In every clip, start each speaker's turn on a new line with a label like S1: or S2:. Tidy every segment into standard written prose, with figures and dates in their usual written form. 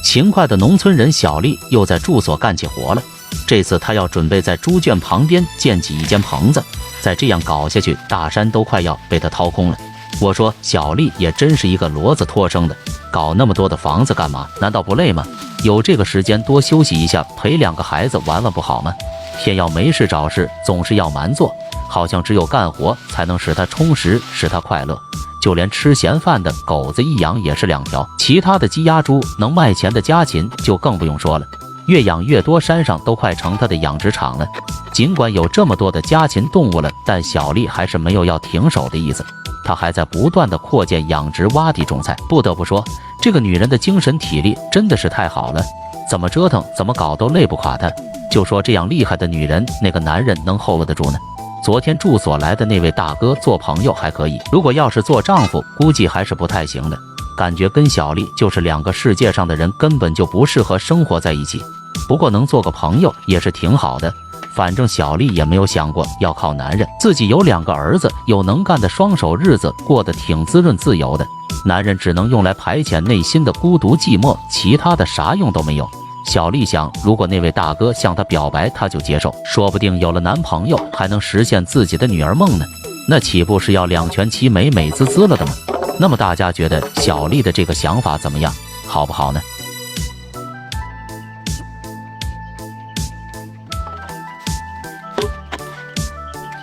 S1: 勤快的农村人小丽又在住所干起活了。这次她要准备在猪圈旁边建起一间棚子，再这样搞下去，大山都快要被她掏空了。我说小丽也真是一个骡子托生的，搞那么多的房子干嘛？难道不累吗？有这个时间多休息一下，陪2个孩子玩玩不好吗？偏要没事找事，总是要瞒做，好像只有干活才能使她充实，使她快乐。就连吃闲饭的狗子一养也是2条，其他的鸡鸭猪能卖钱的家禽就更不用说了，越养越多，山上都快成他的养殖场了。尽管有这么多的家禽动物了，但小丽还是没有要停手的意思，她还在不断的扩建养殖，挖地种菜。不得不说，这个女人的精神体力真的是太好了，怎么折腾怎么搞都累不垮她。就说这样厉害的女人，那个男人能 hold 得住呢？昨天住所来的那位大哥做朋友还可以，如果要是做丈夫，估计还是不太行的。感觉跟小丽就是2个世界上的人，根本就不适合生活在一起。不过能做个朋友也是挺好的，反正小丽也没有想过要靠男人，自己有2个儿子，有能干的双手，日子过得挺滋润自由的。男人只能用来排遣内心的孤独寂寞，其他的啥用都没有。小丽想，如果那位大哥向她表白，她就接受，说不定有了男朋友还能实现自己的女儿梦呢，那岂不是要2全其美，美滋滋了的吗？那么大家觉得小丽的这个想法怎么样，好不好呢？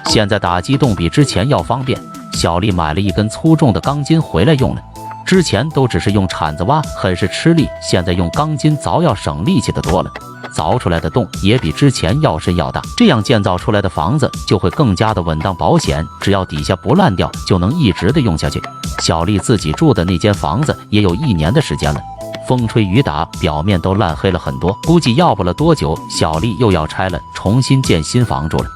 S1: 现在打机动比之前要方便，小丽买了一根粗重的钢筋回来用了。之前都只是用铲子挖，很是吃力，现在用钢筋凿要省力气的多了，凿出来的洞也比之前要深要大，这样建造出来的房子就会更加的稳当保险，只要底下不烂掉，就能一直的用下去。小丽自己住的那间房子也有1年的时间了，风吹雨打，表面都烂黑了很多，估计要不了多久，小丽又要拆了，重新建新房住了。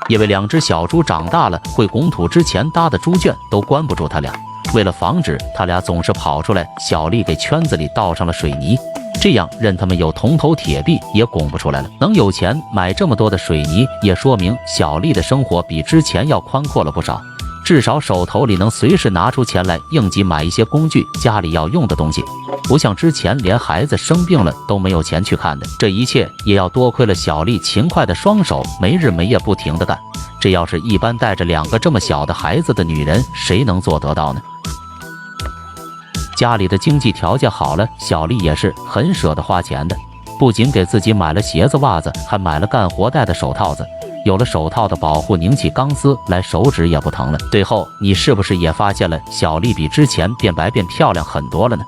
S1: 因为2只小猪长大了，会拱土，之前搭的猪圈都关不住它俩。为了防止他俩总是跑出来，小丽给圈子里倒上了水泥，这样任他们有铜头铁臂也拱不出来了。能有钱买这么多的水泥，也说明小丽的生活比之前要宽阔了不少，至少手头里能随时拿出钱来应急买一些工具，家里要用的东西，不像之前连孩子生病了都没有钱去看的。这一切也要多亏了小丽勤快的双手，没日没夜不停的干，这要是一般带着2个这么小的孩子的女人，谁能做得到呢？家里的经济条件好了，小丽也是很舍得花钱的，不仅给自己买了鞋子袜子，还买了干活戴的手套子。有了手套的保护，拧起钢丝来手指也不疼了。最后你是不是也发现了小丽比之前变白变漂亮很多了呢？